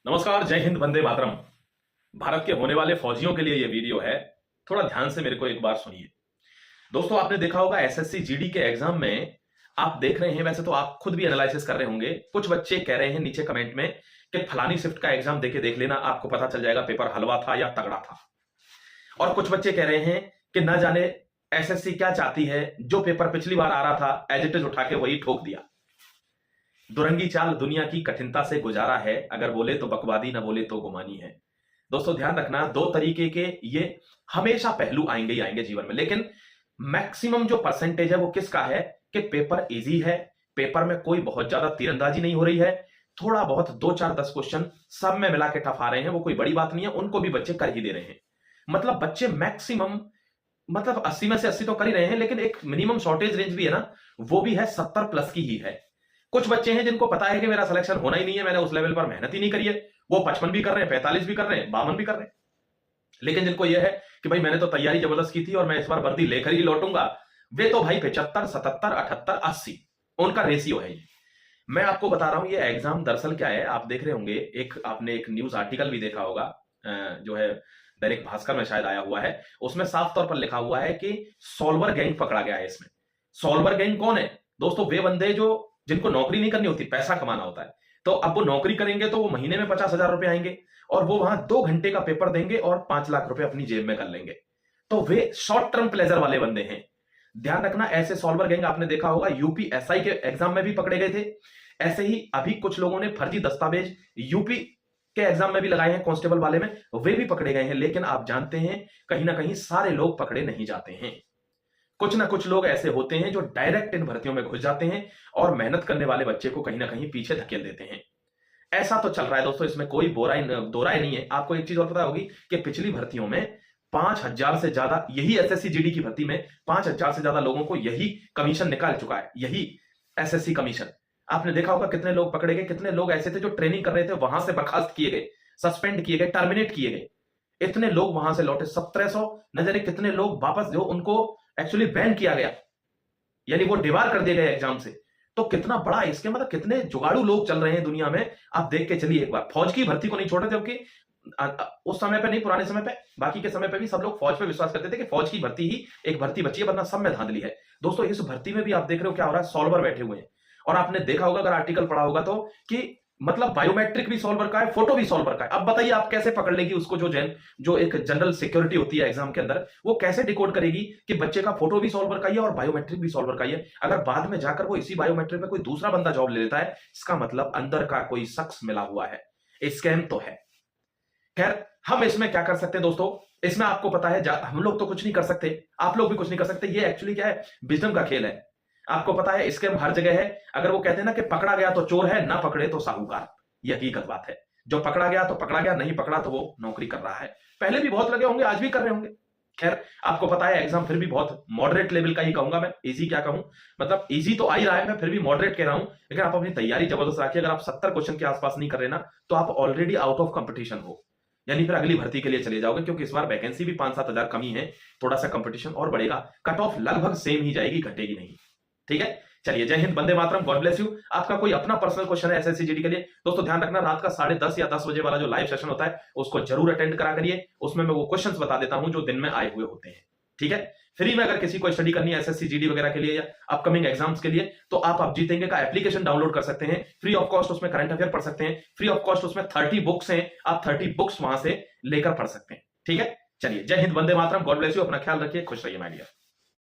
नमस्कार, जय हिंद, वंदे मातरम। भारत के होने वाले फौजियों के लिए यह वीडियो है। थोड़ा ध्यान से मेरे को एक बार सुनिए। दोस्तों, आपने देखा होगा एसएससी जीडी के एग्जाम में आप देख रहे हैं, वैसे तो आप खुद भी एनालिसिस कर रहे होंगे। कुछ बच्चे कह रहे हैं नीचे कमेंट में कि फलानी शिफ्ट का एग्जाम देके देख लेना, आपको पता चल जाएगा पेपर हलवा था या तगड़ा था। और कुछ बच्चे कह रहे हैं कि ना जाने एसएससी क्या चाहती है, जो पेपर पिछली बार आ रहा था एज इट इज उठा के वही ठोक दिया। दुरंगी चाल दुनिया की कठिनता से गुजारा है, अगर बोले तो बकवादी, ना बोले तो गुमानी है। दोस्तों ध्यान रखना, दो तरीके के ये हमेशा पहलू आएंगे ही आएंगे जीवन में, लेकिन मैक्सिमम जो परसेंटेज है वो किसका है कि पेपर इजी है, पेपर में कोई बहुत ज्यादा तीरंदाजी नहीं हो रही है, थोड़ा बहुत 2 4 10 क्वेश्चन सब में मिला के टफ आ रहे हैं, वो कोई बड़ी बात नहीं है, उनको भी बच्चे कर ही दे रहे हैं। मतलब बच्चे मैक्सिमम 80 में से 80 तो कर ही रहे हैं, लेकिन एक मिनिमम शॉर्टेज रेंज भी है ना, वो भी है 70 प्लस की ही है। कुछ बच्चे हैं जिनको पता है कि मेरा सिलेक्शन होना ही नहीं है, मैंने उस लेवल पर मेहनत ही नहीं करी है, वो 55 भी कर रहे हैं, 45 भी कर रहे हैं, 52 भी कर रहे हैं। लेकिन जिनको यह है कि भाई मैंने तो तैयारी जबरदस्त की थी और मैं इस बार वर्दी लेकर ही लौटूंगा, वे तो भाई 75 77 78 80 उनका रेशियो है ये। मैं आपको बता रहा हूं ये एग्जाम दरअसल क्या है। आप देख रहे होंगे, आपने एक न्यूज आर्टिकल भी देखा होगा, जो है दैनिक भास्कर में शायद आया हुआ है, उसमें साफ तौर पर लिखा हुआ है कि सॉल्वर गैंग पकड़ा गया है। इसमें सॉल्वर गैंग कौन है दोस्तों? वे बंदे जो जिनको नौकरी नहीं करनी होती, पैसा कमाना होता है। तो अब वो नौकरी करेंगे तो वो महीने में 50,000 रुपए आएंगे और वो वहां 2 घंटे का पेपर देंगे और 5 लाख रुपए अपनी जेब में कर लेंगे। तो वे शॉर्ट टर्म प्लेजर वाले बंदे हैं। ध्यान रखना, ऐसे सॉल्वर गैंग आपने देखा होगा यूपीएसआई के एग्जाम में भी पकड़े गए थे। ऐसे ही अभी कुछ लोगों ने फर्जी दस्तावेज यूपी के एग्जाम में भी लगाए हैं, कांस्टेबल वाले में, वे भी पकड़े गए हैं। लेकिन आप जानते हैं कहीं ना कहीं सारे लोग पकड़े नहीं जाते हैं। कुछ ना कुछ लोग ऐसे होते हैं जो डायरेक्ट इन भर्तियों में घुस जाते हैं और मेहनत करने वाले बच्चे को कहीं ना कहीं पीछे धकेल देते हैं। ऐसा तो चल रहा है दोस्तों, इसमें कोई दो राय नहीं है। आपको एक चीज और पता होगी कि पिछली भर्तियों में 5,000 से ज्यादा, यही एसएससी जीडी की भर्ती में 5,000 से ज्यादा लोगों को यही कमीशन निकाल चुका है, यही एसएससी कमीशन। आपने देखा होगा कितने लोग पकड़े गए, कितने लोग ऐसे थे जो ट्रेनिंग कर रहे थे, वहां से बर्खास्त किए गए, सस्पेंड किए गए, टर्मिनेट किए गए। इतने लोग वहां से लौटे, 1700 न जाने कितने लोग वापस, जो उनको एक्चुअली बैन किया गया, यानी वो डिबार कर दिए गए एग्जाम से। तो कितना बड़ा इसके मतलब कितने जुगाड़ू लोग चल रहे हैं दुनिया में, आप देख के चलिए एक बार। फौज की भर्ती को नहीं छोड़े, जबकि उस समय पे नहीं, पुराने समय पे, बाकी के समय पे भी सब लोग फौज पे विश्वास करते थे कि फौज की भर्ती ही एक भर्ती बची है, वरना सब में धांधली है। दोस्तों इस भर्ती में भी आप देख रहे हो क्या हो रहा है, सॉल्वर बैठे हुए हैं। और आपने देखा होगा, अगर आर्टिकल पढ़ा होगा तो, कि मतलब बायोमेट्रिक भी सॉल्वर का है, फोटो भी सॉल्वर का है। अब बताइए आप कैसे पकड़ लेगी उसको, जो एक जनरल सिक्योरिटी होती है एग्जाम के अंदर, वो कैसे डिकोड करेगी कि बच्चे का फोटो भी सॉल्वर का ही है और बायोमेट्रिक भी सॉल्वर का ही है। अगर बाद में जाकर वो इसी बायोमेट्रिक में कोई दूसरा बंदा जॉब ले लेता है, इसका मतलब अंदर का कोई शख्स मिला हुआ है, स्कैम तो है। खैर, हम इसमें क्या कर सकते हैं दोस्तों? इसमें आपको पता है हम लोग तो कुछ नहीं कर सकते, आप लोग भी कुछ नहीं कर सकते। ये एक्चुअली क्या है, विजडम का खेल है। आपको पता है स्कैम हर जगह है। अगर वो कहते हैं ना कि पकड़ा गया तो चोर है, ना पकड़े तो साहूकार, ये हकीकत बात है। जो पकड़ा गया तो पकड़ा गया, नहीं पकड़ा तो वो नौकरी कर रहा है। पहले भी बहुत लगे होंगे, आज भी कर रहे होंगे। खैर, आपको पता है एग्जाम फिर भी बहुत मॉडरेट लेवल का ही कहूंगा मैं, इजी क्या कहूं, मतलब इजी तो आ ही रहा है, मैं फिर भी मॉडरेट कह रहा हूं। लेकिन आप अपनी तैयारी जबरदस्त रखिए। अगर आप 70 क्वेश्चन के आसपास नहीं कर रहे ना, तो आप ऑलरेडी आउट ऑफ कंपटीशन हो, यानी फिर अगली भर्ती के लिए चले जाओगे, क्योंकि इस बार वैकेंसी भी 5-7 हजार कमी है, थोड़ा सा कंपटीशन और बढ़ेगा, कट ऑफ लगभग सेम ही जाएगी, घटेगी नहीं। ठीक है, चलिए, जय Hind, Vande Mataram, God bless you. आपका कोई अपना पर्सनल क्वेश्चन है एसएससी जीडी के लिए, दोस्तों ध्यान रखना, रात का 10:30 या 10 बजे वाला जो लाइव सेशन होता है उसको जरूर अटेंड करा करिए। उसमें मैं वो क्वेश्चंस बता देता हूं जो दिन में आए हुए होते हैं। ठीक है, फ्री में अगर किसी को स्टडी करनी है एसएससी जीडी वगैरह के लिए या अपकमिंग एग्जाम्स के लिए, तो आप जीतेंगे का एप्लीकेशन डाउनलोड कर सकते हैं, फ्री ऑफ कॉस्ट। उसमें करंट अफेयर पढ़ सकते हैं, फ्री ऑफ कॉस्ट। उसमें 30 बुक्स हैं, आप 30 बुक्स वहां से लेकर पढ़ सकते हैं। ठीक है, चलिए, जय Hind, Vande Mataram, God bless you. अपना ख्याल रखिए, खुश रहिए माय डियर।